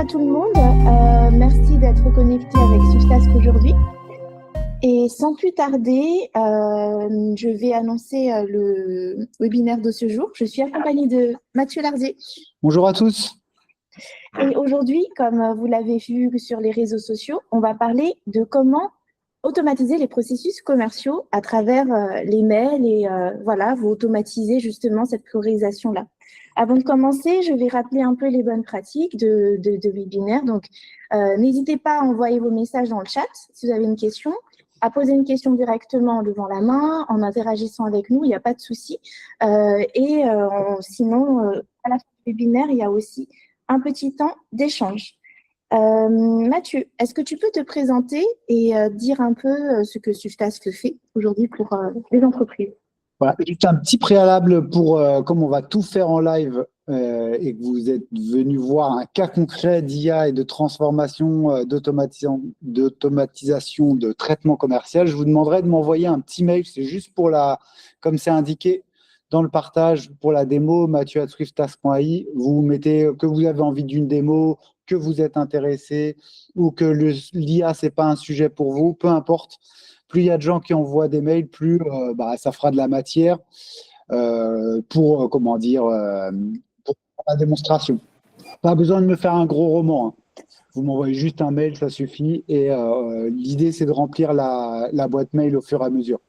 à tout le monde. Merci d'être connecté avec Swift aujourd'hui. Et sans plus tarder, je vais annoncer le webinaire de ce jour. Je suis accompagnée de Mathieu Larzier. Bonjour à tous. Et aujourd'hui, comme vous l'avez vu sur les réseaux sociaux, on va parler de comment automatiser les processus commerciaux à travers les mails et voilà, vous automatisez justement cette priorisation-là. Avant de commencer, je vais rappeler un peu les bonnes pratiques de webinaire. Donc, n'hésitez pas à envoyer vos messages dans le chat si vous avez une question, à poser une question directement en levant la main, en interagissant avec nous, il n'y a pas de souci. Sinon, à la fin du webinaire, il y a aussi un petit temps d'échange. Mathieu, est-ce que tu peux te présenter et dire un peu ce que Swift fait aujourd'hui pour les entreprises? Voilà, juste un petit préalable pour, comme on va tout faire en live et que vous êtes venu voir un cas concret d'IA et de transformation, d'automatisation de traitement commercial, je vous demanderai de m'envoyer un petit mail, c'est juste pour comme c'est indiqué dans le partage pour la démo, mathieu@swifttask.ai, vous mettez que vous avez envie d'une démo, que vous êtes intéressé ou que l'IA, ce n'est pas un sujet pour vous, peu importe. Plus il y a de gens qui envoient des mails, plus ça fera de la matière pour la démonstration. Pas besoin de me faire un gros roman, hein. Vous m'envoyez juste un mail, ça suffit. Et l'idée, c'est de remplir la boîte mail au fur et à mesure.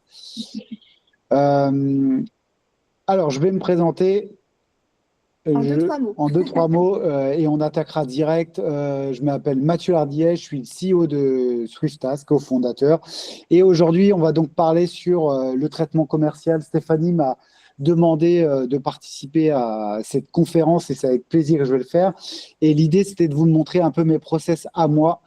Alors, je vais me présenter en 2-3 mots. En 2-3 mots et on attaquera direct. Je m'appelle Mathieu Lardiet, je suis le CEO de SwiftTask, cofondateur. Et aujourd'hui, on va donc parler sur le traitement commercial. Stéphanie m'a demandé de participer à cette conférence et c'est avec plaisir que je vais le faire. Et l'idée, c'était de vous montrer un peu mes process à moi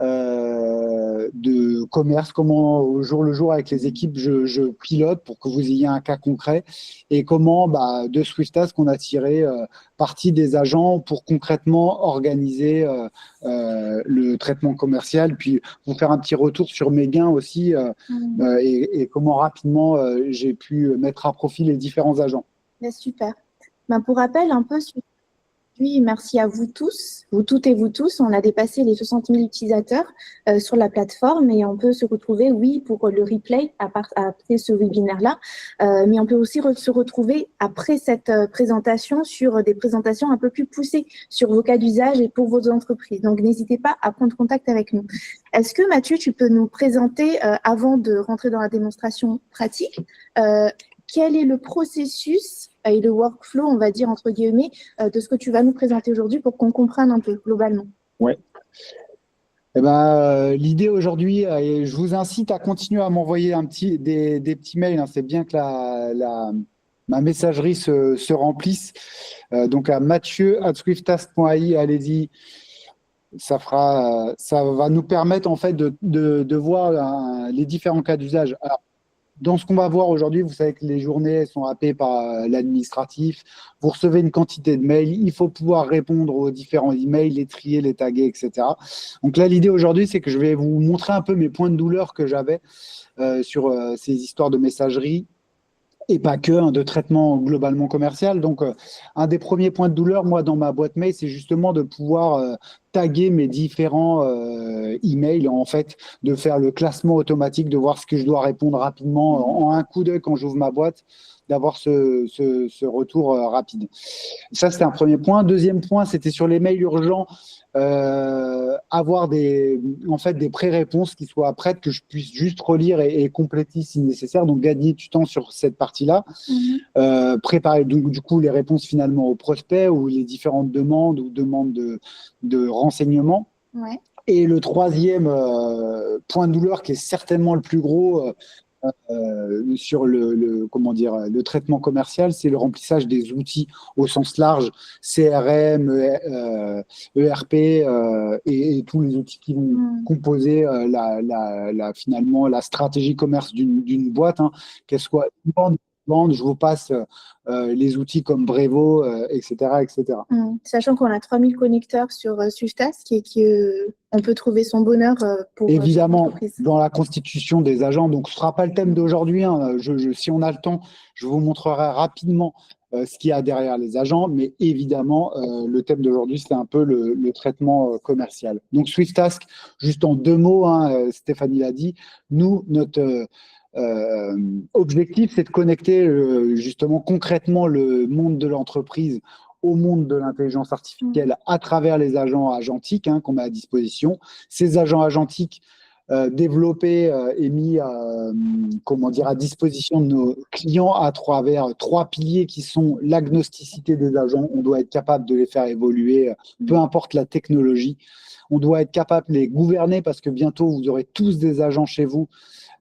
de commerce, comment au jour le jour avec les équipes je pilote pour que vous ayez un cas concret et comment de SwiftTask on a tiré parti des agents pour concrètement organiser le traitement commercial, puis vous faire un petit retour sur mes gains aussi et comment rapidement j'ai pu mettre à profit les différents agents. Super. Pour rappel, un peu merci à vous tous, vous toutes et vous tous. On a dépassé les 60 000 utilisateurs sur la plateforme et on peut se retrouver, oui, pour le replay après ce webinaire-là, mais on peut aussi se retrouver après cette présentation sur des présentations un peu plus poussées sur vos cas d'usage et pour vos entreprises. Donc, n'hésitez pas à prendre contact avec nous. Est-ce que, Mathieu, tu peux nous présenter, avant de rentrer dans la démonstration pratique, quel est le processus et le workflow, on va dire, entre guillemets, de ce que tu vas nous présenter aujourd'hui pour qu'on comprenne un peu globalement? Oui. L'idée aujourd'hui, je vous incite à continuer à m'envoyer des petits mails, hein. C'est bien que ma messagerie se remplisse. Donc à mathieu@swifttask.ai, allez-y. Ça va nous permettre en fait de voir les différents cas d'usage. Alors, dans ce qu'on va voir aujourd'hui, vous savez que les journées sont happées par l'administratif. Vous recevez une quantité de mails. Il faut pouvoir répondre aux différents emails, les trier, les taguer, etc. Donc là, l'idée aujourd'hui, c'est que je vais vous montrer un peu mes points de douleur que j'avais sur ces histoires de messagerie et pas que, hein, de traitement globalement commercial. Donc, un des premiers points de douleur, moi, dans ma boîte mail, c'est justement de pouvoir taguer mes différents emails, en fait, de faire le classement automatique, de voir ce que je dois répondre rapidement en un coup d'œil quand j'ouvre ma boîte, d'avoir ce retour rapide. Ça, c'était un premier point. Deuxième point, c'était sur les mails urgents, avoir des pré-réponses qui soient prêtes, que je puisse juste relire et compléter si nécessaire, donc gagner du temps sur cette partie-là. Préparer donc, du coup les réponses finalement aux prospects ou les différentes demandes ou demandes de renseignements. Ouais. Et le troisième point de douleur qui est certainement le plus gros sur le traitement commercial, c'est le remplissage des outils au sens large, CRM, ERP et tous les outils qui vont composer finalement la stratégie commerce d'une boîte, hein, qu'elle soit vente, je vous passe les outils comme Brevo, etc., etc. Sachant qu'on a 3000 connecteurs sur SwiftTask et qu'on peut trouver son bonheur pour évidemment dans la constitution des agents. Donc, ce ne sera pas le thème d'aujourd'hui, hein. Si on a le temps, je vous montrerai rapidement ce qu'il y a derrière les agents, mais évidemment, le thème d'aujourd'hui, c'est un peu le traitement commercial. Donc, SwiftTask, juste en 2 mots, hein, Stéphanie l'a dit, nous, notre objectif, c'est de connecter justement concrètement le monde de l'entreprise au monde de l'intelligence artificielle à travers les agents agentiques qu'on met à disposition. Ces agents agentiques développés et mis comment dire, à disposition de nos clients à travers 3 piliers qui sont l'agnosticité des agents. On doit être capable de les faire évoluer, peu importe la technologie. On doit être capable de les gouverner parce que bientôt, vous aurez tous des agents chez vous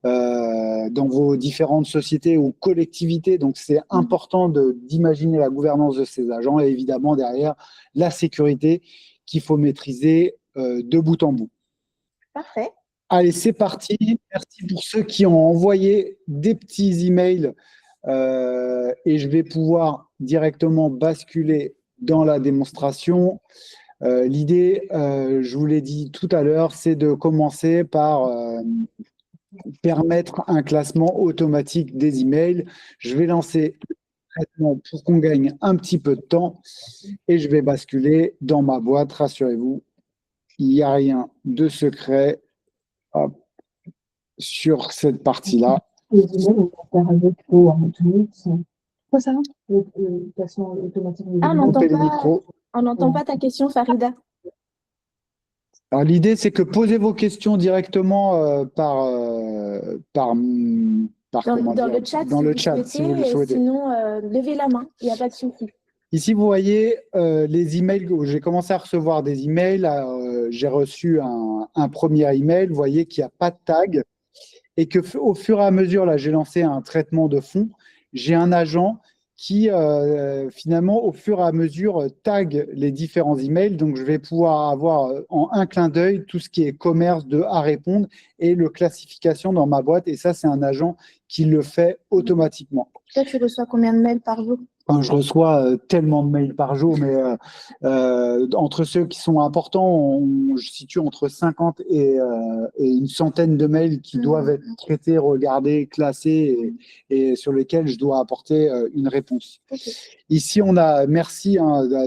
dans vos différentes sociétés ou collectivités. Donc, c'est important d'imaginer la gouvernance de ces agents et évidemment, derrière, la sécurité qu'il faut maîtriser de bout en bout. Parfait. Allez, c'est parti. Merci pour ceux qui ont envoyé des petits emails et je vais pouvoir directement basculer dans la démonstration. L'idée, je vous l'ai dit tout à l'heure, c'est de commencer par permettre un classement automatique des emails. Je vais lancer le traitement pour qu'on gagne un petit peu de temps et je vais basculer dans ma boîte. Rassurez-vous, il n'y a rien de secret. Hop, sur cette partie-là. Quoi ça? On n'entend pas ta question, Farida. Alors, l'idée, c'est que posez vos questions directement dans le chat, si vous le souhaitez. Sinon, levez la main, il n'y a pas de souci. Ici, vous voyez les emails. J'ai commencé à recevoir des emails. J'ai reçu un premier email. Vous voyez qu'il n'y a pas de tag. Et qu'au fur et à mesure, là, j'ai lancé un traitement de fond. J'ai un agent qui, finalement, au fur et à mesure, tag les différents emails. Donc, je vais pouvoir avoir en un clin d'œil tout ce qui est commerce à répondre et le classification dans ma boîte. Et ça, c'est un agent qui le fait automatiquement. Toi, tu reçois combien de mails par jour? Je reçois tellement de mails par jour, mais entre ceux qui sont importants, je situe entre 50 et une centaine de mails qui doivent être traités, regardés, classés et sur lesquels je dois apporter une réponse. Okay. Ici, merci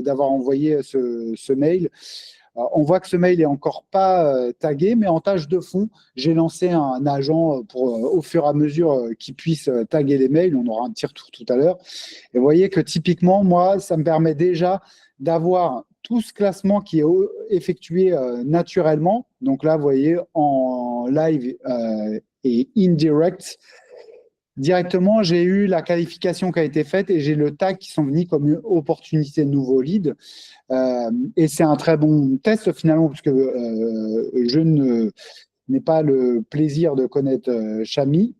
d'avoir envoyé ce mail. On voit que ce mail est encore pas tagué, mais en tâche de fond, j'ai lancé un agent pour, au fur et à mesure, qu'il puisse taguer les mails. On aura un petit retour tout à l'heure. Et vous voyez que typiquement, moi, ça me permet déjà d'avoir tout ce classement qui est effectué naturellement. Donc là, vous voyez, en live et indirect, directement, j'ai eu la qualification qui a été faite et j'ai le tag qui sont venus comme une opportunité de nouveau lead. Et c'est un très bon test finalement, parce que je n'ai pas le plaisir de connaître Chami,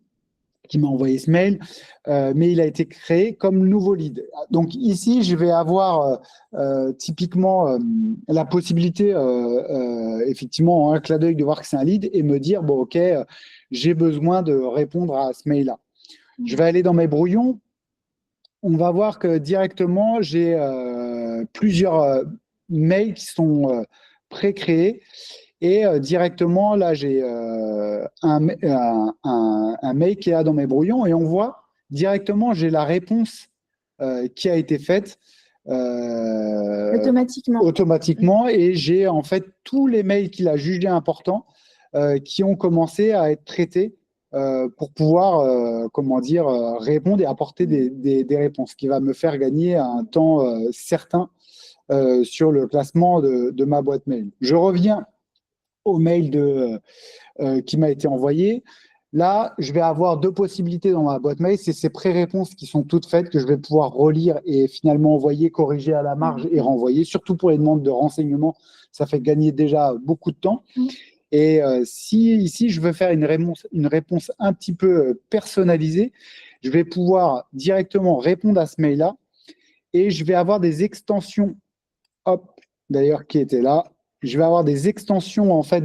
qui m'a envoyé ce mail, mais il a été créé comme nouveau lead. Donc ici, je vais avoir typiquement la possibilité, effectivement, en un clin d'œil, de voir que c'est un lead et me dire, bon, OK, j'ai besoin de répondre à ce mail-là. Je vais aller dans mes brouillons. On va voir que directement, j'ai plusieurs mails qui sont pré-créés. Et directement, là, j'ai un mail qui est là dans mes brouillons. Et on voit directement, j'ai la réponse qui a été faite automatiquement. Et j'ai en fait tous les mails qu'il a jugés importants qui ont commencé à être traités pour pouvoir, répondre et apporter des réponses, ce qui va me faire gagner un temps certain sur le classement de ma boîte mail. Je reviens au mail qui m'a été envoyé. Là, je vais avoir 2 possibilités dans ma boîte mail. C'est ces pré-réponses qui sont toutes faites que je vais pouvoir relire et finalement envoyer, corriger à la marge et renvoyer. Surtout pour les demandes de renseignements, ça fait gagner déjà beaucoup de temps. Et si ici, je veux faire une réponse un petit peu personnalisée, je vais pouvoir directement répondre à ce mail-là et je vais avoir des extensions, hop, d'ailleurs, qui étaient là. Je vais avoir des extensions, en fait,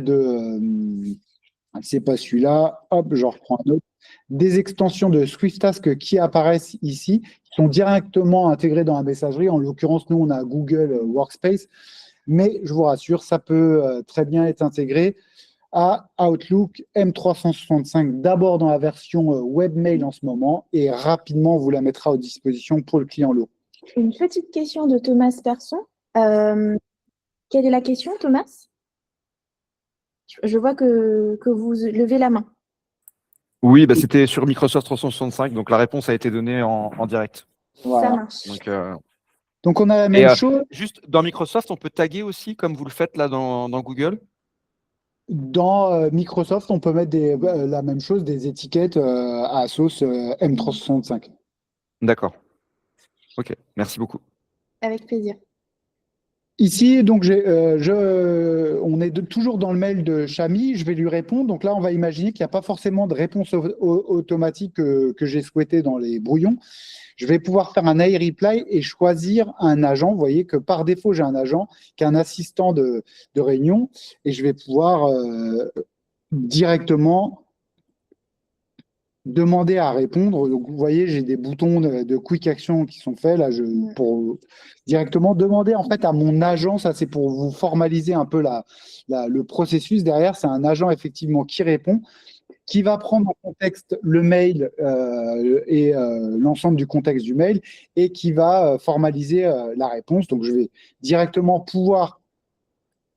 c'est pas celui-là, hop, je reprends un autre. Des extensions de SwiftTask qui apparaissent ici, qui sont directement intégrées dans la messagerie. En l'occurrence, nous, on a Google Workspace. Mais je vous rassure, ça peut très bien être intégré à Outlook M365, d'abord dans la version webmail en ce moment, et rapidement, on vous la mettra à disposition pour le client lourd. Une petite question de Thomas Persson. Quelle est la question, Thomas? Je vois que vous levez la main. Oui, bah, c'était sur Microsoft 365, donc la réponse a été donnée en direct. Ça Voilà. marche. Donc, on a la même chose. Juste dans Microsoft, on peut taguer aussi, comme vous le faites là dans Google? Dans Microsoft, on peut mettre la même chose, des étiquettes à sauce M365. D'accord. Ok, merci beaucoup. Avec plaisir. Ici, donc, on est toujours dans le mail de Chami. Je vais lui répondre. Donc là, on va imaginer qu'il n'y a pas forcément de réponse automatique que j'ai souhaité dans les brouillons. Je vais pouvoir faire un iReply et choisir un agent. Vous voyez que par défaut, j'ai un agent qui est un assistant de réunion et je vais pouvoir directement demander à répondre. Donc, vous voyez, j'ai des boutons de quick action qui sont faits là, pour directement demander en fait à mon agent. Ça, c'est pour vous formaliser un peu le processus. Derrière, c'est un agent effectivement qui répond, qui va prendre en contexte le mail et l'ensemble du contexte du mail et qui va formaliser la réponse. Donc, je vais directement pouvoir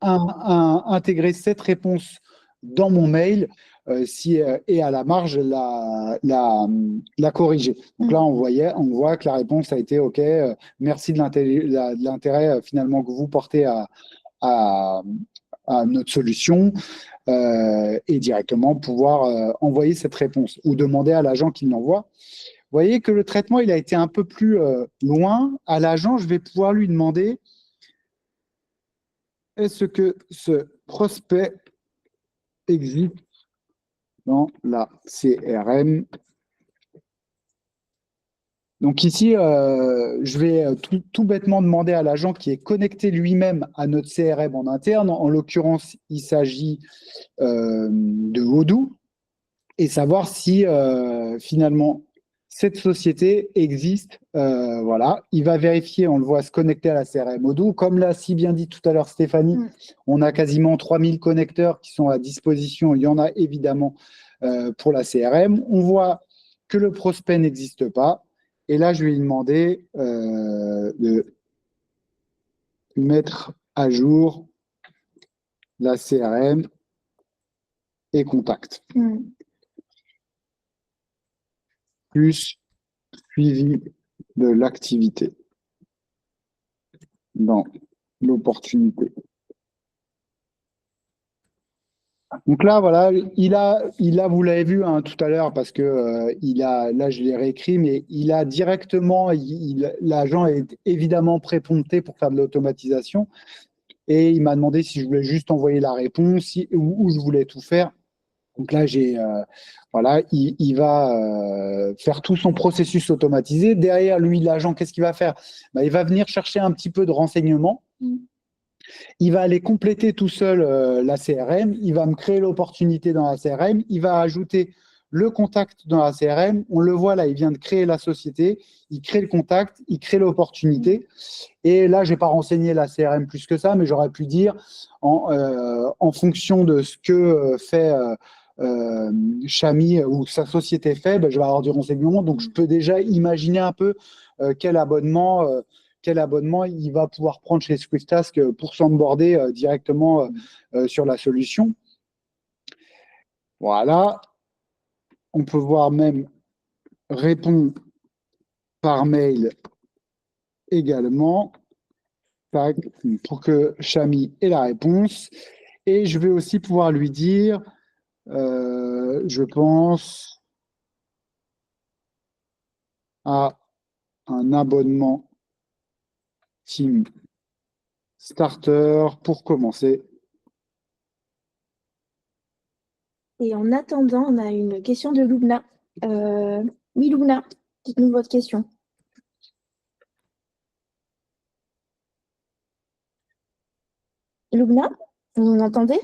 intégrer cette réponse dans mon mail et à la marge la corriger. Donc là, on voit que la réponse a été OK, merci de l'intérêt finalement que vous portez à notre solution et directement pouvoir envoyer cette réponse ou demander à l'agent qu'il l'envoie. Vous voyez que le traitement, il a été un peu plus loin. À l'agent, je vais pouvoir lui demander est-ce que ce prospect existe dans la CRM? Donc ici, je vais tout bêtement demander à l'agent qui est connecté lui-même à notre CRM en interne. En l'occurrence, il s'agit de Odoo et savoir si finalement cette société existe. Voilà, il va vérifier, on le voit se connecter à la CRM Odoo. Comme l'a si bien dit tout à l'heure Stéphanie, on a quasiment 3000 connecteurs qui sont à disposition. Il y en a évidemment pour la CRM. On voit que le prospect n'existe pas. Et là, je vais lui demander de mettre à jour la CRM et contact. Plus suivi de l'activité dans l'opportunité. Donc là, voilà, il a, vous l'avez vu hein, tout à l'heure parce que là, je l'ai réécrit, mais il a directement, l'agent est évidemment préprompté pour faire de l'automatisation et il m'a demandé si je voulais juste envoyer la réponse ou je voulais tout faire. Donc là, voilà, il va faire tout son processus automatisé. Derrière lui, l'agent, qu'est-ce qu'il va faire? Il va venir chercher un petit peu de renseignements. Il va aller compléter tout seul la CRM. Il va me créer l'opportunité dans la CRM. Il va ajouter le contact dans la CRM. On le voit là, il vient de créer la société. Il crée le contact, il crée l'opportunité. Et là, je n'ai pas renseigné la CRM plus que ça, mais j'aurais pu dire en fonction de ce que fait Chami ou sa société fait, je vais avoir du renseignement. Donc, je peux déjà imaginer un peu quel abonnement il va pouvoir prendre chez Swift-Task pour s'onboarder directement sur la solution. Voilà. On peut voir même répondre par mail également pour que Chami ait la réponse. Et je vais aussi pouvoir lui dire, je pense à un abonnement Team Starter pour commencer. Et en attendant, on a une question de Lubna. Oui, Lubna, dites-nous votre question. Lubna, vous m'entendez?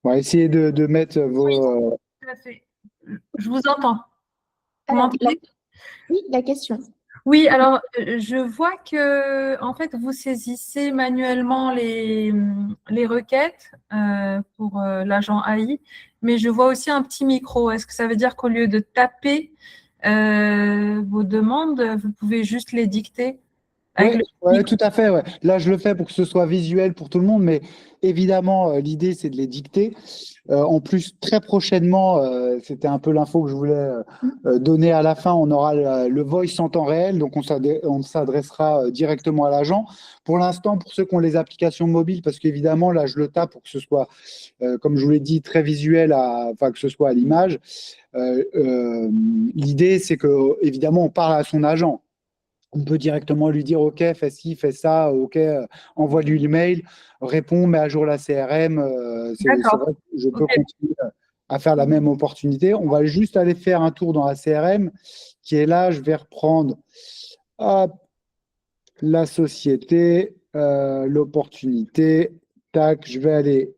On va essayer de mettre vos… Oui, tout à fait. Je vous entends. Vous Alors, m'entendez? Oui, la question. Oui, alors je vois que en fait vous saisissez manuellement les requêtes pour l'agent AI, mais je vois aussi un petit micro. Est-ce que ça veut dire qu'au lieu de taper vos demandes, vous pouvez juste les dicter avec Oui, le ouais, tout à fait. Ouais. Là, je le fais pour que ce soit visuel pour tout le monde, mais évidemment, l'idée, c'est de les dicter. En plus, très prochainement, c'était un peu l'info que je voulais donner à la fin, on aura le voice en temps réel, donc on s'adressera directement à l'agent. Pour l'instant, pour ceux qui ont les applications mobiles, parce qu'évidemment, là, je le tape pour que ce soit, comme je vous l'ai dit, très visuel, enfin, que ce soit à l'image. L'idée, c'est que, évidemment, on parle à son agent. On peut directement lui dire, OK, fais ci, fais ça, OK, envoie-lui l'email, réponds, mets à jour la CRM. C'est D'accord. vrai que je peux Ok. continuer à faire la même opportunité. On va juste aller faire un tour dans la CRM qui est là. Je vais reprendre hop, la société, l'opportunité. Tac, je vais aller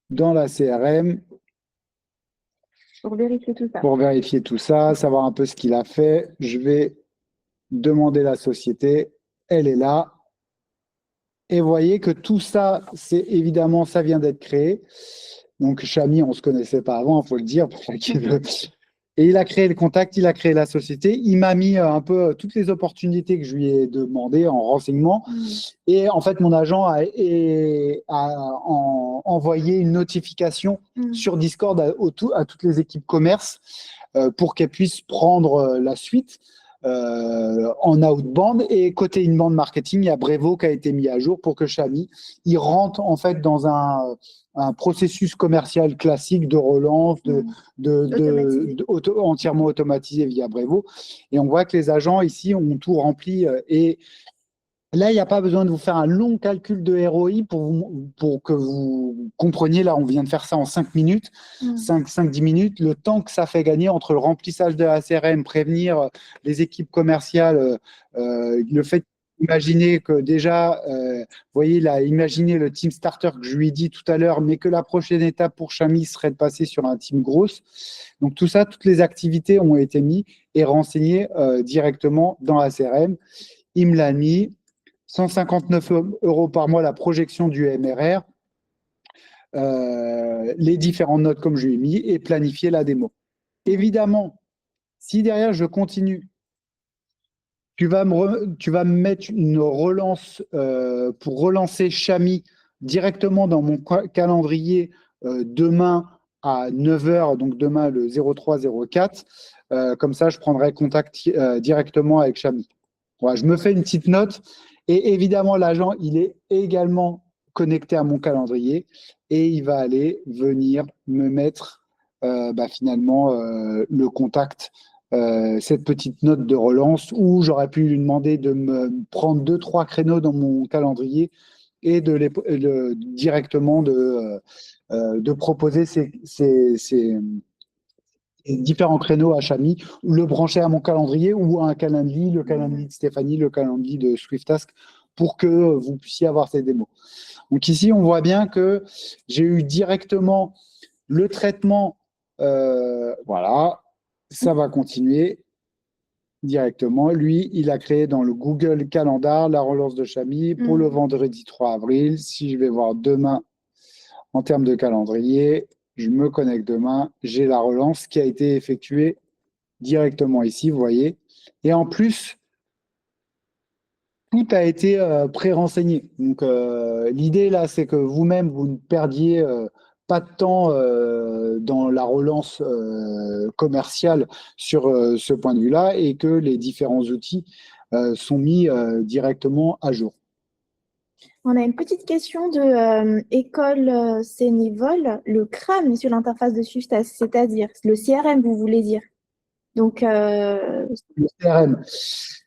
dans la CRM Pour vérifier tout ça. pour vérifier tout ça, savoir un peu ce qu'il a fait. Je vais demander la société. Elle est là. Et vous voyez que tout ça, c'est évidemment, ça vient d'être créé. Donc, Chami, on ne se connaissait pas avant, il faut le dire. Et il a créé le contact, il a créé la société. Il m'a mis un peu toutes les opportunités que je lui ai demandées en renseignement. Et en fait, mon agent a envoyé une notification sur Discord à toutes les équipes commerce pour qu'elles puissent prendre la suite. En outbound, et côté inbound marketing, il y a Brevo qui a été mis à jour pour que Chami il rentre en fait dans un processus commercial classique de relance, entièrement automatisé via Brevo. Et on voit que les agents ici ont tout rempli. Et là, il n'y a pas besoin de vous faire un long calcul de ROI pour que vous compreniez. Là, on vient de faire ça en 5 minutes, 5-10 minutes. Le temps que ça fait gagner entre le remplissage de la CRM, prévenir les équipes commerciales, le fait d'imaginer que déjà, vous voyez, là, imaginez le team starter que je lui ai dit tout à l'heure, mais que la prochaine étape pour Chami serait de passer sur un team grosse. Donc, tout ça, toutes les activités ont été mises et renseignées directement dans la CRM. Il me l'a mis. 159 € par mois la projection du MRR, les différentes notes comme je lui ai mis et planifier la démo. Évidemment, si derrière je continue, tu vas me mettre une relance pour relancer Chami directement dans mon calendrier demain à 9 h, donc demain le 03-04. Comme ça, je prendrai contact directement avec Chami. Voilà, je me fais une petite note. Et évidemment, l'agent, il est également connecté à mon calendrier et il va aller venir me mettre finalement le contact, cette petite note de relance où j'aurais pu lui demander de me prendre 2-3 créneaux dans mon calendrier et directement de proposer ces différents créneaux à Chami, le brancher à mon calendrier ou à un calendrier, le calendrier de Stéphanie, le calendrier de Swiftask, pour que vous puissiez avoir ces démos. Donc ici, on voit bien que j'ai eu directement le traitement. Voilà, ça va continuer directement. Lui, il a créé dans le Google Calendar la relance de Chami pour le vendredi 3 avril. Si je vais voir demain en termes de calendrier, je me connecte demain, j'ai la relance qui a été effectuée directement ici, vous voyez. Et en plus, tout a été pré-renseigné. Donc, l'idée là, c'est que vous-même, vous ne perdiez pas de temps dans la relance commerciale sur ce point de vue-là et que les différents outils sont mis directement à jour. On a une petite question de École Sénévol, le CRAM sur l'interface de Swiftask, c'est-à-dire le CRM, vous voulez dire. Donc, le CRM.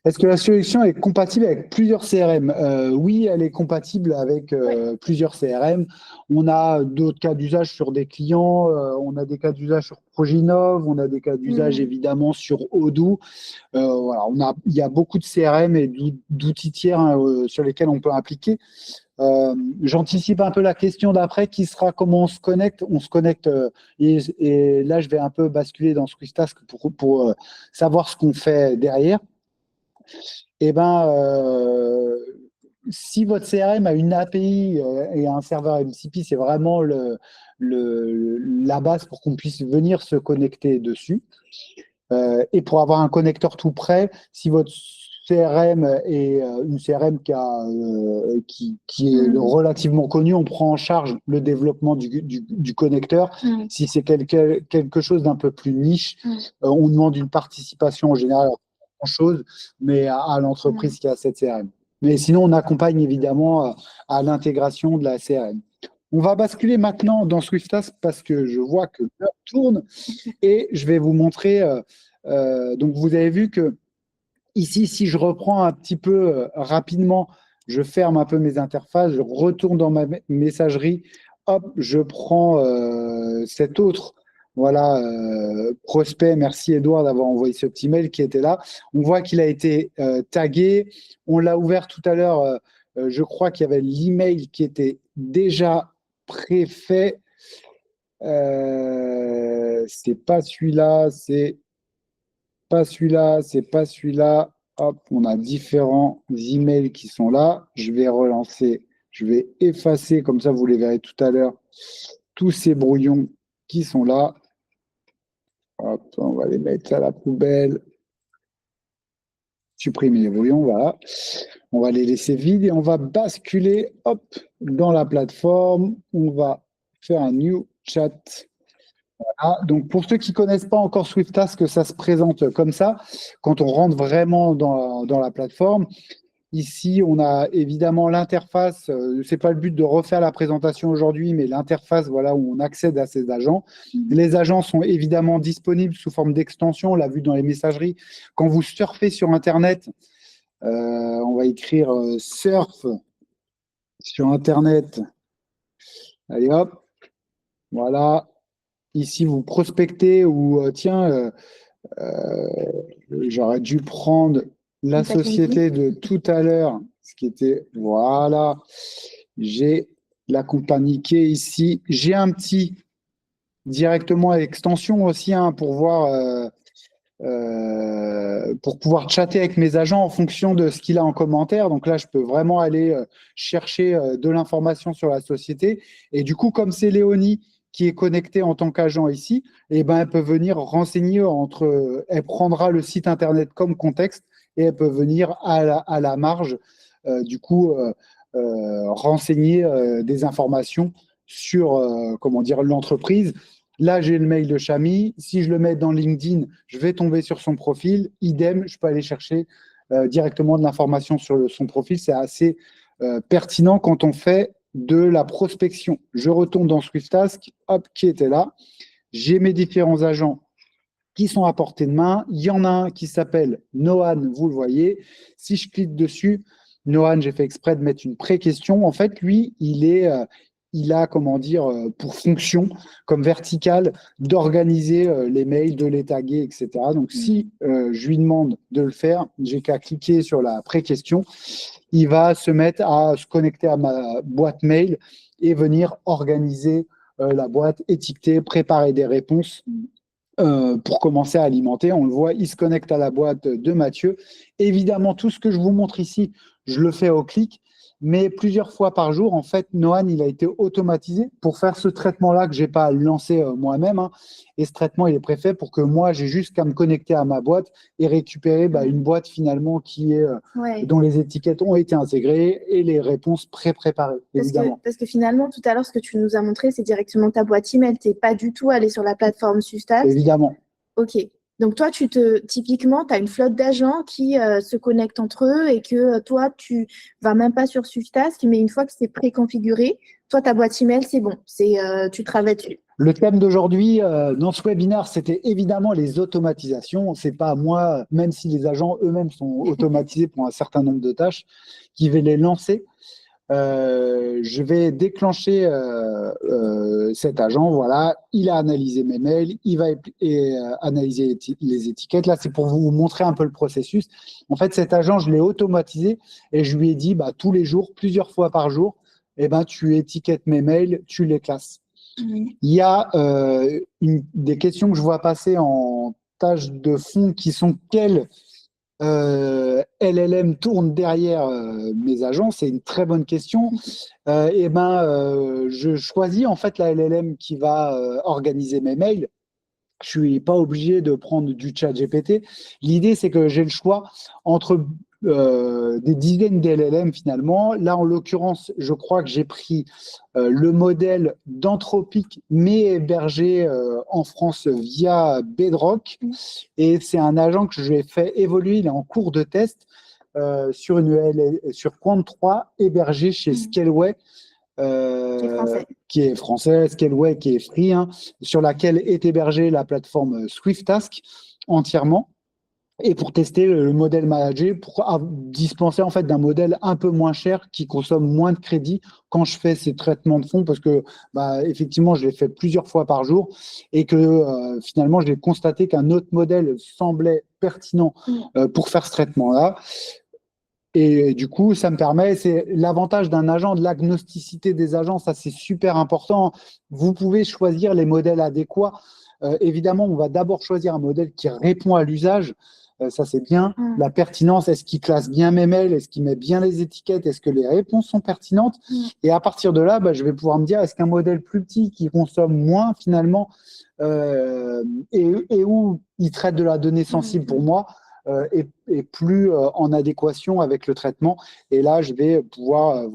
Est-ce que la solution est compatible avec plusieurs CRM? Oui, elle est compatible avec plusieurs CRM. On a d'autres cas d'usage sur des clients, on a des cas d'usage sur Proginov, on a des cas d'usage évidemment sur Odoo. Voilà, il y a beaucoup de CRM et d'outils tiers sur lesquels on peut appliquer. J'anticipe un peu la question d'après qui sera comment on se connecte. On se connecte et là je vais un peu basculer dans Swiftask pour savoir ce qu'on fait derrière. Eh ben, si votre CRM a une API et un serveur MCP, c'est vraiment la base pour qu'on puisse venir se connecter dessus. Et pour avoir un connecteur tout prêt, si votre CRM est une CRM qui est relativement connue, on prend en charge le développement du connecteur. Si c'est quelque chose d'un peu plus niche, on demande une participation en général, pas grand-chose, mais à l'entreprise qui a cette CRM. Mais sinon, on accompagne évidemment à l'intégration de la CRM. On va basculer maintenant dans Swiftask parce que je vois que l'heure tourne et je vais vous montrer. Donc, vous avez vu que ici, si je reprends un petit peu rapidement, je ferme un peu mes interfaces, je retourne dans ma messagerie, hop, je prends cet autre. Voilà, prospect, merci Edouard d'avoir envoyé ce petit mail qui était là. On voit qu'il a été tagué. On l'a ouvert tout à l'heure. Je crois qu'il y avait l'email qui était déjà préfet. C'est pas celui-là, c'est pas celui-là, c'est pas celui-là. Hop, on a différents emails qui sont là. Je vais relancer, je vais effacer, comme ça vous les verrez tout à l'heure, tous ces brouillons qui sont là. Hop, on va les mettre à la poubelle. Supprimer les brouillons, voilà. On va les laisser vides et on va basculer, hop, dans la plateforme. On va faire un new chat. Voilà. Donc, pour ceux qui ne connaissent pas encore Swiftask, ça se présente comme ça. Quand on rentre vraiment dans la plateforme, ici, on a évidemment l'interface. Ce n'est pas le but de refaire la présentation aujourd'hui, mais l'interface, voilà, où on accède à ces agents. Les agents sont évidemment disponibles sous forme d'extension. On l'a vu dans les messageries. Quand vous surfez sur Internet, on va écrire surf sur Internet. Allez, hop. Voilà. Ici, vous prospectez ou j'aurais dû prendre la société de tout à l'heure, ce qui était, voilà, j'ai la compagnie qui est ici. J'ai un petit directement extension aussi pour voir, pour pouvoir chatter avec mes agents en fonction de ce qu'il a en commentaire. Donc là, je peux vraiment aller chercher de l'information sur la société. Et du coup, comme c'est Léonie qui est connectée en tant qu'agent ici, eh ben, elle peut venir renseigner elle prendra le site internet comme contexte et elle peut venir à la marge, renseigner des informations sur comment dire, l'entreprise. Là, j'ai le mail de Chami. Si je le mets dans LinkedIn, je vais tomber sur son profil. Idem, je peux aller chercher directement de l'information sur son profil. C'est assez pertinent quand on fait de la prospection. Je retourne dans Swiftask, hop, qui était là. J'ai mes différents agents qui sont à portée de main. Il y en a un qui s'appelle Nohan, vous le voyez. Si je clique dessus, Nohan, j'ai fait exprès de mettre une pré-question. En fait, lui, il a, comment dire, pour fonction, comme verticale, d'organiser les mails, de les taguer, etc. Donc, si je lui demande de le faire, j'ai qu'à cliquer sur la pré-question. Il va se mettre à se connecter à ma boîte mail et venir organiser la boîte, étiqueter, préparer des réponses pour commencer à alimenter. On le voit, il se connecte à la boîte de Mathieu. Évidemment, tout ce que je vous montre ici, je le fais au clic, mais plusieurs fois par jour, en fait, Nohan, il a été automatisé pour faire ce traitement-là que je n'ai pas à lancer moi-même. Et ce traitement, il est préfet pour que moi, j'ai juste qu'à me connecter à ma boîte et récupérer une boîte finalement qui est, dont les étiquettes ont été intégrées et les réponses pré-préparées, évidemment. Parce que finalement, tout à l'heure, ce que tu nous as montré, c'est directement ta boîte email. Tu n'es pas du tout allé sur la plateforme Swiftask. Évidemment. OK. Donc, toi, typiquement, tu as une flotte d'agents qui se connectent entre eux et que toi, tu vas même pas sur Swiftask, mais une fois que c'est préconfiguré, toi, ta boîte email, c'est bon. Tu travailles dessus. Le thème d'aujourd'hui dans ce webinaire, c'était évidemment les automatisations. C'est pas moi, même si les agents eux-mêmes sont automatisés pour un certain nombre de tâches, qui vais les lancer. Je vais déclencher cet agent. Voilà, il a analysé mes mails, il va analyser les étiquettes. Là, c'est pour vous montrer un peu le processus. En fait, cet agent, je l'ai automatisé et je lui ai dit tous les jours, plusieurs fois par jour, tu étiquettes mes mails, tu les classes. Il y a des questions que je vois passer en tâche de fond qui sont quelles LLM tourne derrière mes agents. C'est une très bonne question. Je choisis en fait la LLM qui va organiser mes mails Je ne suis pas obligé de prendre du chat GPT. L'idée, c'est que j'ai le choix entre des dizaines d'LLM finalement. Là, en l'occurrence, je crois que j'ai pris le modèle d'Anthropic, mais hébergé en France via Bedrock. Et c'est un agent que je vais faire évoluer. Il est en cours de test sur Quant 3, hébergé chez Scaleway. Qui est français, Scaleway qui est free, hein, sur laquelle est hébergée la plateforme Swiftask entièrement, et pour tester le modèle managé, pour dispenser en fait d'un modèle un peu moins cher qui consomme moins de crédit quand je fais ces traitements de fonds, parce que effectivement je les fais plusieurs fois par jour et que finalement j'ai constaté qu'un autre modèle semblait pertinent pour faire ce traitement-là. Et du coup, ça me permet, c'est l'avantage d'un agent, de l'agnosticité des agents, ça c'est super important. Vous pouvez choisir les modèles adéquats. Évidemment, on va d'abord choisir un modèle qui répond à l'usage. Ça c'est bien. La pertinence, est-ce qu'il classe bien mes mails? Est-ce qu'il met bien les étiquettes? Est-ce que les réponses sont pertinentes? Et à partir de là, je vais pouvoir me dire, est-ce qu'un modèle plus petit qui consomme moins finalement et où il traite de la donnée sensible pour moi, et plus en adéquation avec le traitement. Et là, je vais pouvoir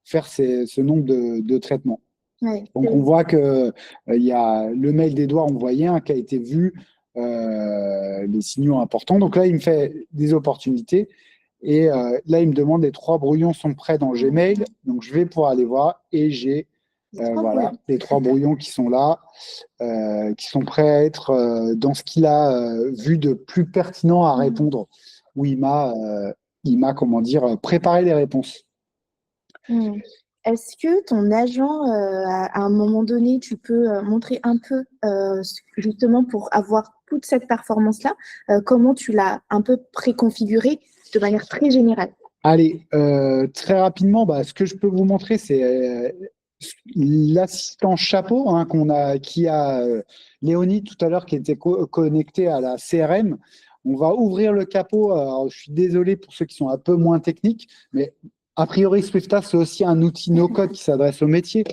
faire ce nombre de traitements. Ouais, donc, on voit qu'il y a le mail d'Edouard envoyé qui a été vu, les signaux importants. Donc là, il me fait des opportunités. Et là, il me demande les 3 brouillons sont prêts dans Gmail. Donc, je vais pouvoir aller voir et j'ai les 3 brouillons qui sont là, qui sont prêts à être dans ce qu'il a vu de plus pertinent à répondre, où il m'a préparé les réponses. Est-ce que ton agent, à un moment donné, tu peux montrer un peu, justement pour avoir toute cette performance-là, comment tu l'as un peu préconfiguré de manière très générale? Allez, très rapidement, ce que je peux vous montrer, c'est l'assistant chapeau qui a Léonie tout à l'heure qui était connecté à la CRM. On va ouvrir le capot. Alors, je suis désolé pour ceux qui sont un peu moins techniques, mais a priori, Swiftask, c'est aussi un outil no-code qui s'adresse au métier.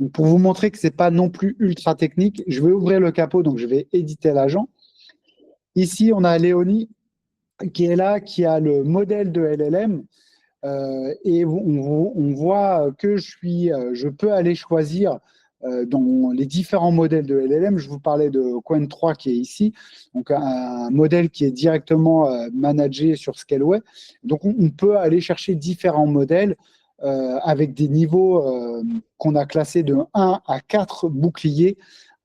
Donc, pour vous montrer que ce n'est pas non plus ultra technique, je vais ouvrir le capot, donc je vais éditer l'agent. Ici, on a Léonie qui est là, qui a le modèle de LLM. Et on voit que je peux aller choisir dans les différents modèles de LLM. Je vous parlais de Quant 3 qui est ici, donc un modèle qui est directement managé sur Scaleway. Donc on peut aller chercher différents modèles avec des niveaux qu'on a classés de 1 à 4 boucliers.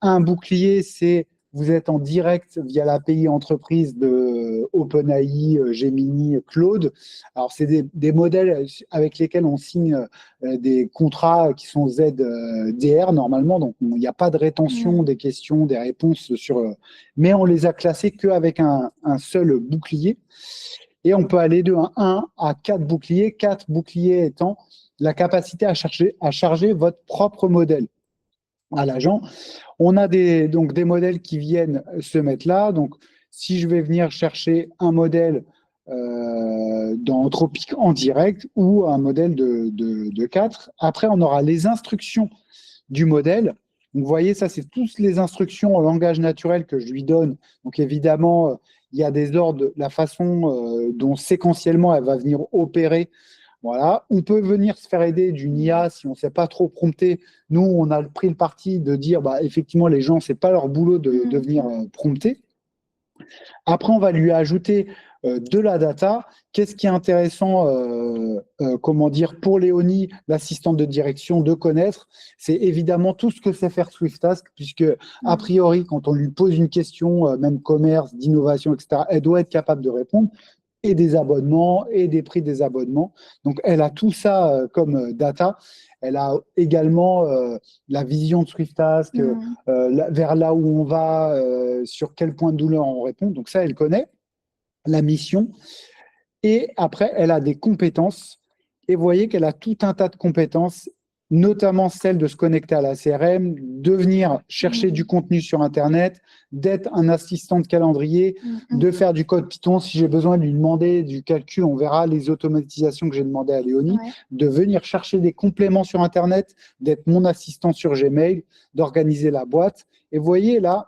Un bouclier, c'est vous êtes en direct via l'API entreprise de OpenAI, Gemini, Claude. Alors, c'est des modèles avec lesquels on signe des contrats qui sont ZDR normalement, donc il n'y a pas de rétention des questions, des réponses mais on les a classés qu'avec un seul bouclier. Et on peut aller de 1 à 4 boucliers, 4 boucliers étant la capacité à charger votre propre modèle à l'agent. On a des modèles qui viennent se mettre là. Donc, si je vais venir chercher un modèle dans Anthropic en direct ou un modèle de 4, après, on aura les instructions du modèle. Donc, vous voyez, ça, c'est toutes les instructions en langage naturel que je lui donne. Donc, évidemment, il y a des ordres, la façon dont séquentiellement elle va venir opérer. Voilà. On peut venir se faire aider d'une IA si on ne sait pas trop prompter. Nous, on a pris le parti de dire, effectivement, les gens, ce n'est pas leur boulot de venir prompter. Après, on va lui ajouter de la data. Qu'est-ce qui est intéressant, pour Léonie, l'assistante de direction, de connaître? C'est évidemment tout ce que sait faire Swiftask, puisque, a priori, quand on lui pose une question, même commerce, d'innovation, etc., elle doit être capable de répondre. Et des abonnements et des prix des abonnements. Donc, elle a tout ça comme data. Elle a également la vision de Swiftask, vers là où on va, sur quel point de douleur on répond. Donc, ça, elle connaît la mission. Et après, elle a des compétences. Et vous voyez qu'elle a tout un tas de compétences, notamment celle de se connecter à la CRM, de venir chercher du contenu sur Internet, d'être un assistant de calendrier, de faire du code Python. Si j'ai besoin de lui demander du calcul, on verra les automatisations que j'ai demandé à Léonie, de venir chercher des compléments sur Internet, d'être mon assistant sur Gmail, d'organiser la boîte. Et vous voyez là,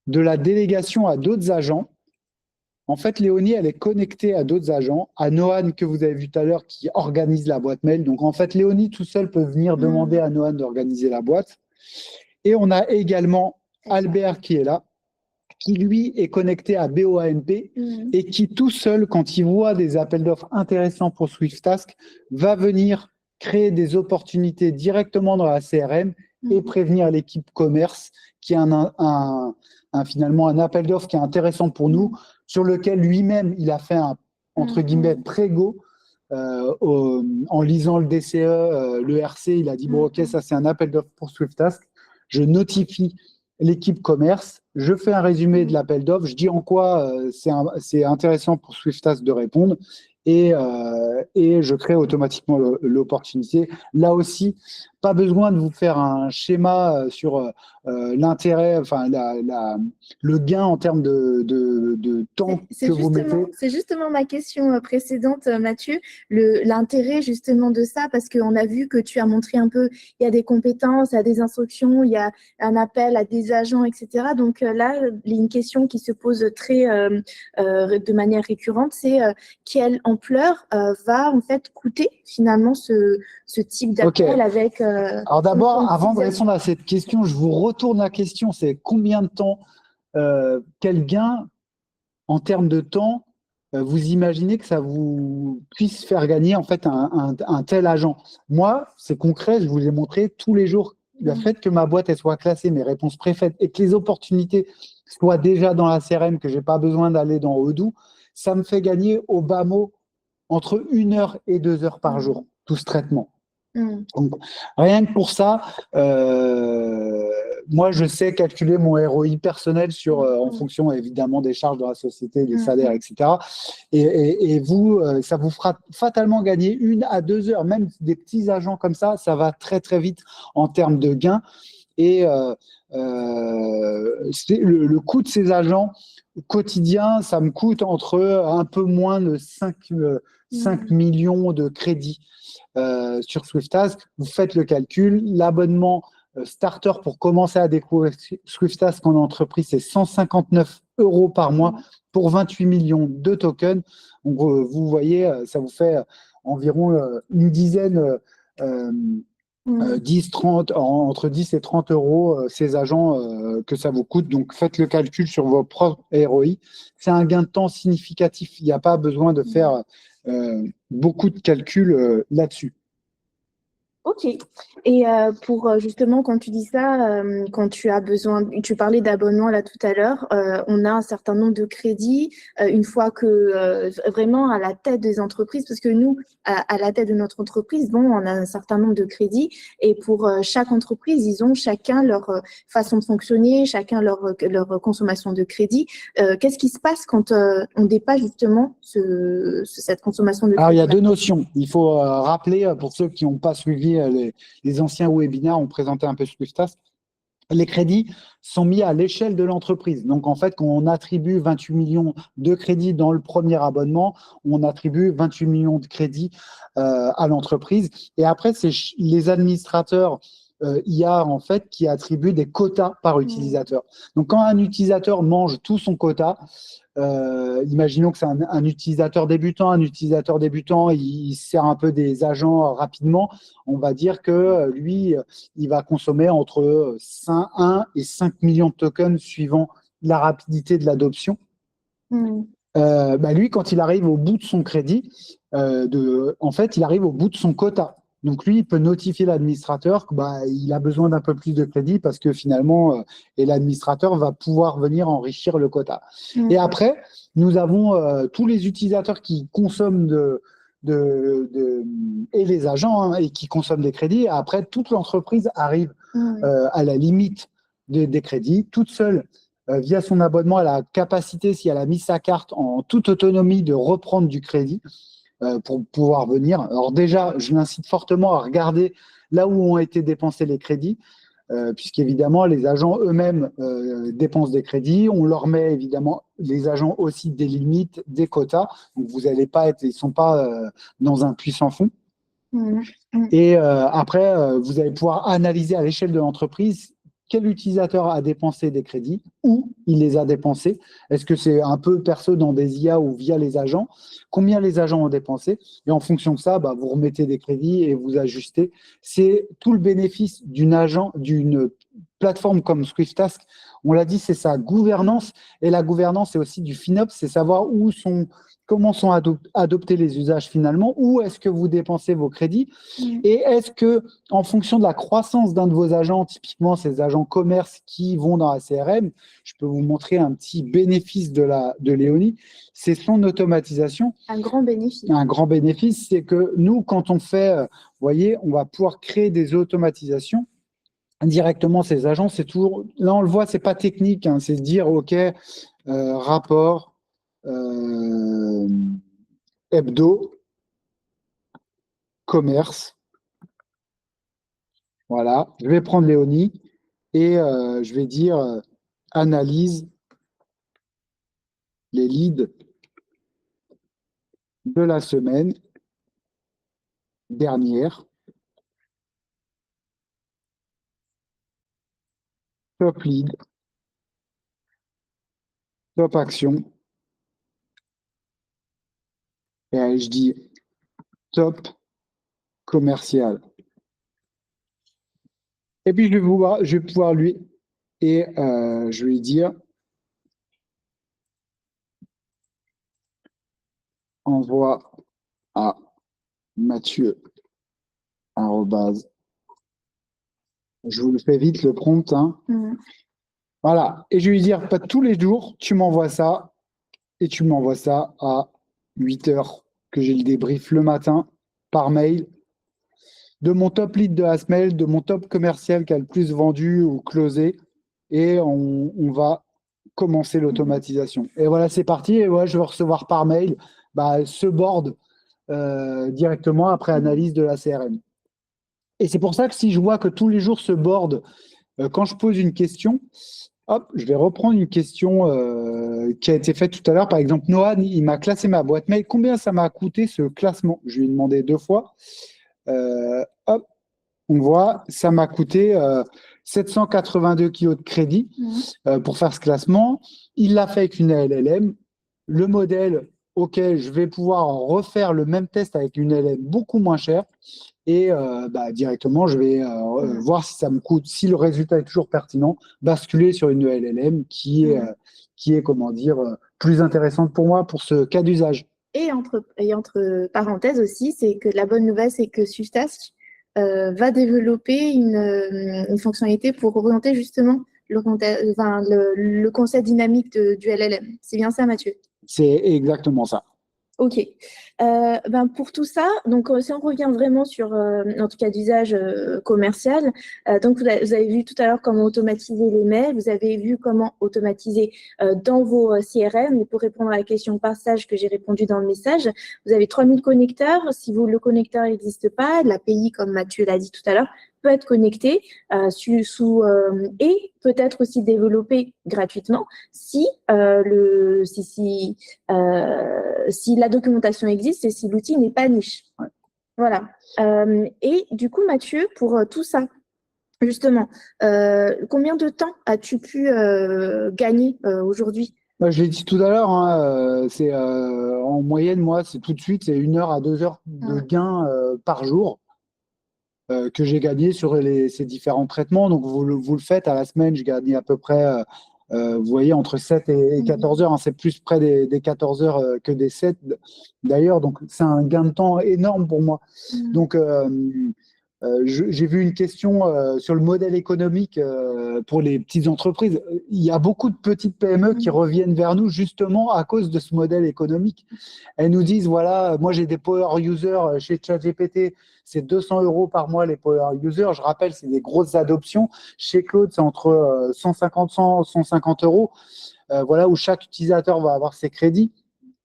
de la délégation à d'autres agents. En fait, Léonie, elle est connectée à d'autres agents, à Noan que vous avez vu tout à l'heure qui organise la boîte mail. Donc, en fait, Léonie tout seul peut venir demander à Noan d'organiser la boîte. Et on a également Albert qui est là, qui lui est connecté à BOANP et qui tout seul, quand il voit des appels d'offres intéressants pour SwiftTask, va venir créer des opportunités directement dans la CRM et prévenir l'équipe commerce qui a finalement un appel d'offres qui est intéressant pour nous, sur lequel lui-même, il a fait un, entre guillemets, pré-go. En lisant le DCE, le RC, il a dit, bon, ok, ça c'est un appel d'offres pour SwiftTask. Je notifie l'équipe commerce, je fais un résumé de l'appel d'offres, je dis en quoi c'est intéressant pour SwiftTask de répondre et je crée automatiquement l'opportunité. Là aussi, pas besoin de vous faire un schéma sur l'intérêt, enfin le gain en termes de temps que vous mettez. C'est justement ma question précédente, Mathieu, l'intérêt justement de ça, parce qu'on a vu que tu as montré un peu, il y a des compétences, il y a des instructions, il y a un appel à des agents, etc. Donc là, il y a une question qui se pose de manière récurrente, c'est quelle ampleur va en fait coûter finalement ce type d'appel avec… Alors d'abord, avant de répondre à cette question, je vous retourne la question, c'est combien de temps, quel gain en termes de temps vous imaginez que ça vous puisse faire gagner en fait un tel agent? Moi, c'est concret, je vous ai montré tous les jours. Le fait que ma boîte elle soit classée, mes réponses préfaites et que les opportunités soient déjà dans la CRM, que je n'ai pas besoin d'aller dans Odoo, ça me fait gagner au bas mot entre 1 heure et 2 heures par jour, tout ce traitement. Donc, rien que pour ça, moi, je sais calculer mon ROI personnel en fonction évidemment des charges de la société, des salaires, etc. Et vous, ça vous fera fatalement gagner 1 à 2 heures. Même des petits agents comme ça va très, très vite en termes de gains. Et le coût de ces agents quotidien, ça me coûte entre un peu moins de 5 millions de crédits. Sur SwiftTask, vous faites le calcul, l'abonnement starter pour commencer à découvrir SwiftTask en entreprise, c'est 159 € par mois pour 28 millions de tokens. Donc, vous voyez, ça vous fait environ une dizaine, 10, 30, entre 10 et 30 € ces agents que ça vous coûte. Donc, faites le calcul sur vos propres ROI. C'est un gain de temps significatif. Il n'y a pas besoin de faire beaucoup de calculs là-dessus. Ok. Et pour justement, quand tu dis ça, quand tu as besoin, tu parlais d'abonnement là tout à l'heure, on a un certain nombre de crédits une fois que vraiment à la tête des entreprises, parce que nous, à la tête de notre entreprise, bon, on a un certain nombre de crédits et pour chaque entreprise, ils ont chacun leur façon de fonctionner, chacun leur consommation de crédit. Qu'est-ce qui se passe quand on dépasse justement cette consommation de crédit? Alors, il y a deux notions. Il faut rappeler, pour ceux qui n'ont pas suivi les anciens webinaires, on présentait un peu SwiftTask. Les crédits sont mis à l'échelle de l'entreprise. Donc, en fait, quand on attribue 28 millions de crédits dans le premier abonnement, on attribue 28 millions de crédits à l'entreprise. Et après, c'est les administrateurs IA, en fait, qui attribuent des quotas par utilisateur. Donc, quand un utilisateur mange tout son quota, imaginons que c'est un utilisateur débutant. Un utilisateur débutant, il sert un peu des agents rapidement. On va dire que lui, il va consommer entre 1 et 5 millions de tokens suivant la rapidité de l'adoption. Lui, quand il arrive au bout de son crédit, en fait, il arrive au bout de son quota. Donc, lui, il peut notifier l'administrateur qu'il a besoin d'un peu plus de crédit parce que finalement, et l'administrateur va pouvoir venir enrichir le quota. Et après, nous avons tous les utilisateurs qui consomment et les agents et qui consomment des crédits. Et après, toute l'entreprise arrive à la limite des crédits, toute seule. Via son abonnement, elle a la capacité, si elle a mis sa carte en toute autonomie, de reprendre du crédit. Pour pouvoir venir. Alors déjà, je l'incite fortement à regarder là où ont été dépensés les crédits, puisqu'évidemment, les agents eux-mêmes dépensent des crédits. On leur met évidemment, les agents aussi, des limites, des quotas. Donc, vous n'allez pas être, ils ne sont pas dans un puits sans fond. Et après, vous allez pouvoir analyser à l'échelle de l'entreprise quel utilisateur a dépensé des crédits, où il les a dépensés, est-ce que c'est un peu perso dans des IA ou via les agents, combien les agents ont dépensé, et en fonction de ça, vous remettez des crédits et vous ajustez. C'est tout le bénéfice d'une plateforme comme SwiftTask. On l'a dit, c'est sa gouvernance, et la gouvernance, c'est aussi du FinOps, c'est savoir comment sont adoptés les usages finalement, où est-ce que vous dépensez vos crédits, et est-ce que, en fonction de la croissance d'un de vos agents, typiquement ces agents commerce qui vont dans la CRM, je peux vous montrer un petit bénéfice de Léonie, c'est son automatisation. Un grand bénéfice. Un grand bénéfice, c'est que nous, quand on fait, vous voyez, on va pouvoir créer des automatisations directement ces agents. C'est toujours, là on le voit, c'est pas technique, hein, c'est de dire, OK, rapport, hebdo, commerce. Voilà, je vais prendre Léonie et je vais dire analyse les leads de la semaine dernière. Top lead, top action. Et je dis top commercial. Et puis, je vais pouvoir lui, et je vais lui dire envoie à Mathieu, arrobase. Je vous le fais vite, le prompt. Hein. Voilà. Et je vais lui dire, pas tous les jours, tu m'envoies ça, et tu m'envoies ça à 8 heures, que j'ai le débrief le matin, par mail, de mon top lead de la semaine, de mon top commercial qui a le plus vendu ou closé, et on va commencer l'automatisation. Et voilà, c'est parti. Et voilà, je vais recevoir par mail ce board directement après analyse de la CRM. Et c'est pour ça que si je vois que tous les jours ce board, quand je pose une question, hop, je vais reprendre une question qui a été faite tout à l'heure. Par exemple, Noah, il m'a classé ma boîte mail. Combien ça m'a coûté ce classement? Je lui ai demandé 2 fois. Hop, on voit, ça m'a coûté 782 kilos de crédit pour faire ce classement. Il l'a fait avec une LLM. Le modèle, OK, je vais pouvoir refaire le même test avec une LLM beaucoup moins chère. Et directement, je vais voir si ça me coûte, si le résultat est toujours pertinent, basculer sur une LLM qui est comment dire, plus intéressante pour moi pour ce cas d'usage. Et entre parenthèses aussi, c'est que la bonne nouvelle, c'est que SwiftTask va développer une fonctionnalité pour orienter justement le concept dynamique du LLM. C'est bien ça, Mathieu? C'est exactement ça. OK. Pour tout ça, donc si on revient vraiment sur notre cas d'usage commercial, donc vous avez vu tout à l'heure comment automatiser les mails, vous avez vu comment automatiser dans vos CRM. Et pour répondre à la question passage que j'ai répondu dans le message, vous avez 3000 connecteurs. Si le connecteur n'existe pas, l'API, comme Mathieu l'a dit tout à l'heure, peut être connecté et peut-être aussi développé gratuitement si la documentation existe et si l'outil n'est pas niche. Ouais. Voilà. Et du coup, Mathieu, pour tout ça, justement, combien de temps as-tu pu gagner aujourd'hui? Je l'ai dit tout à l'heure, hein, c'est en moyenne, moi, c'est tout de suite, c'est 1 heure à 2 heures de gain par jour. Que j'ai gagné sur ces différents traitements. Donc, vous le faites à la semaine, je gagne à peu près, vous voyez, entre 7 et 14 heures. Hein, c'est plus près des 14 heures que des 7 d'ailleurs. Donc, c'est un gain de temps énorme pour moi. Donc, j'ai vu une question sur le modèle économique pour les petites entreprises. Il y a beaucoup de petites PME qui reviennent vers nous justement à cause de ce modèle économique. Elles nous disent, voilà, moi j'ai des power users chez ChatGPT, c'est 200 € par mois les power users. Je rappelle, c'est des grosses adoptions. Chez Claude, c'est entre 150 €, voilà, où chaque utilisateur va avoir ses crédits.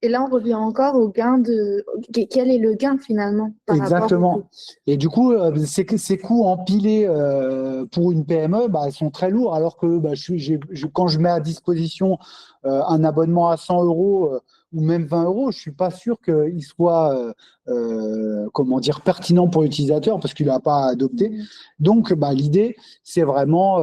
Et là, on revient encore au gain de… Quel est le gain finalement par rapport au Exactement. coût? Et du coup, ces coûts empilés pour une PME, bah, sont très lourds. Alors que bah, quand je mets à disposition un abonnement à 100 euros ou même 20 euros, je suis pas sûr qu'il soit comment dire, pertinent pour l'utilisateur parce qu'il n'a pas adopté. Donc, bah, l'idée, c'est vraiment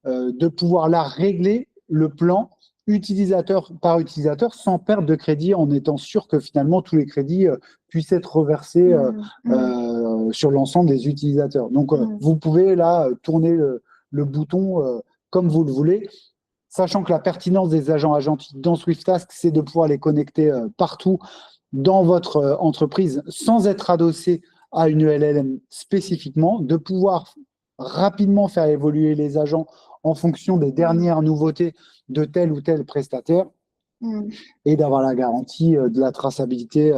de pouvoir là régler le plan utilisateur par utilisateur sans perte de crédit en étant sûr que finalement tous les crédits puissent être reversés sur l'ensemble des utilisateurs. Donc, vous pouvez là tourner le bouton comme vous le voulez, sachant que la pertinence des agents agentiques dans SwiftTask, c'est de pouvoir les connecter partout dans votre entreprise sans être adossé à une LLM spécifiquement, de pouvoir rapidement faire évoluer les agents en fonction des dernières nouveautés de tel ou tel prestataire et d'avoir la garantie de la traçabilité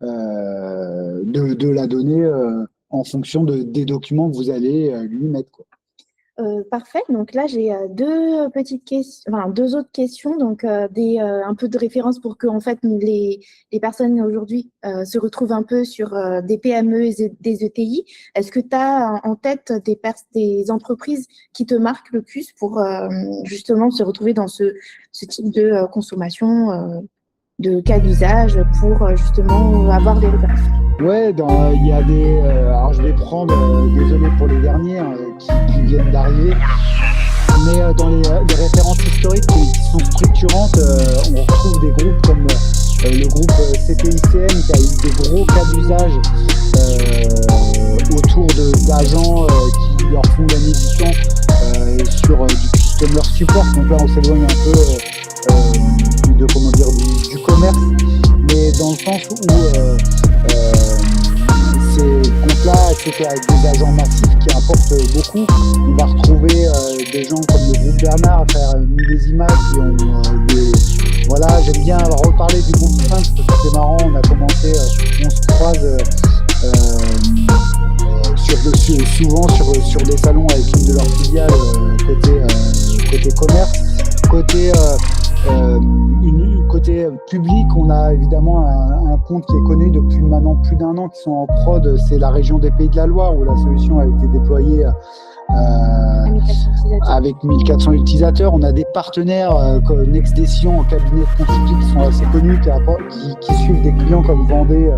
de la donnée en fonction des documents que vous allez lui mettre, quoi. Parfait. Donc là, j'ai deux petites questions, enfin deux autres questions, donc un peu de référence pour que en fait les personnes aujourd'hui se retrouvent un peu sur des PME et des ETI. Est-ce que tu as en tête des entreprises qui te marquent le plus pour justement se retrouver dans ce type de consommation, de cas d'usage pour justement avoir des références? Ouais, il y a des. Alors, je vais prendre, désolé pour les derniers qui viennent d'arriver, mais dans les références historiques qui sont structurantes, on retrouve des groupes comme le groupe CPICN qui a eu des gros cas d'usage autour d'agents qui leur font la médiation sur du customer support. Donc là, on s'éloigne un peu du commerce, mais dans le sens où ces comptes-là, c'était avec des agents massifs qui apportent beaucoup. On va retrouver des gens comme le groupe Bernard faire Millésima qui ont voilà, j'aime bien reparler du groupe Sphinx parce que c'est marrant, on a commencé, on se croise souvent sur des salons avec une de leurs filiales côté commerce. Côté public, on a évidemment un compte qui est connu depuis maintenant plus d'1 an, qui sont en prod, c'est la région des Pays de la Loire où la solution a été déployée avec 1400 utilisateurs. On a des partenaires comme Next Decision en cabinet de consulting qui sont assez connus, qui suivent des clients comme Vendée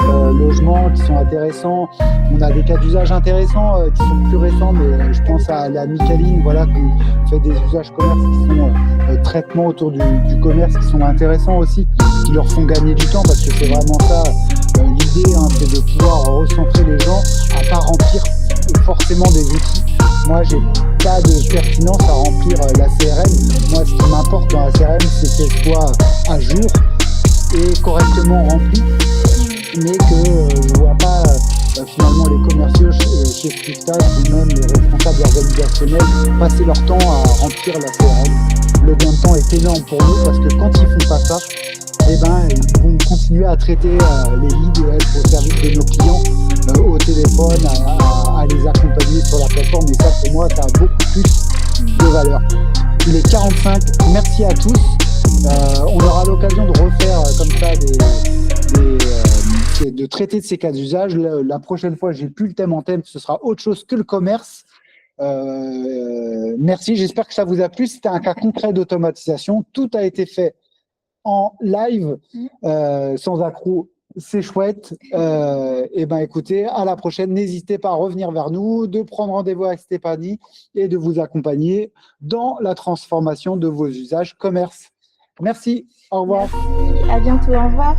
Logement, qui sont intéressants. On a des cas d'usage intéressants qui sont plus récents, mais je pense à la Micaline, voilà, qui fait des usages commerce qui sont traitements autour du commerce qui sont intéressants aussi, qui leur font gagner du temps parce que c'est vraiment ça l'idée, hein, c'est de pouvoir recentrer les gens à pas remplir forcément des outils. Moi, j'ai pas de pertinence à remplir la CRM. Moi, ce qui m'importe dans la CRM, c'est qu'elle soit à jour et correctement remplie, mais que je vois pas finalement les commerciaux chez SwiftTask ou même les responsables organisationnels passer leur temps à remplir la CRM. Le gain de temps est énorme pour nous parce que quand ils font pas ça, eh ben, ils vont continuer à traiter les leads et être au service de nos clients au téléphone, à les accompagner sur la plateforme. Et ça, pour moi, ça a beaucoup plus de valeur. Il est 45. Merci à tous. On aura l'occasion de refaire comme ça de traiter de ces cas d'usage. La prochaine fois, j'ai plus le thème en thème. Ce sera autre chose que le commerce. Merci. J'espère que ça vous a plu. C'était un cas concret d'automatisation. Tout a été fait en live, sans accroc, c'est chouette. Et ben écoutez, à la prochaine. N'hésitez pas à revenir vers nous, de prendre rendez-vous avec Stéphanie et de vous accompagner dans la transformation de vos usages commerce. Merci, au revoir. Merci, à bientôt, au revoir.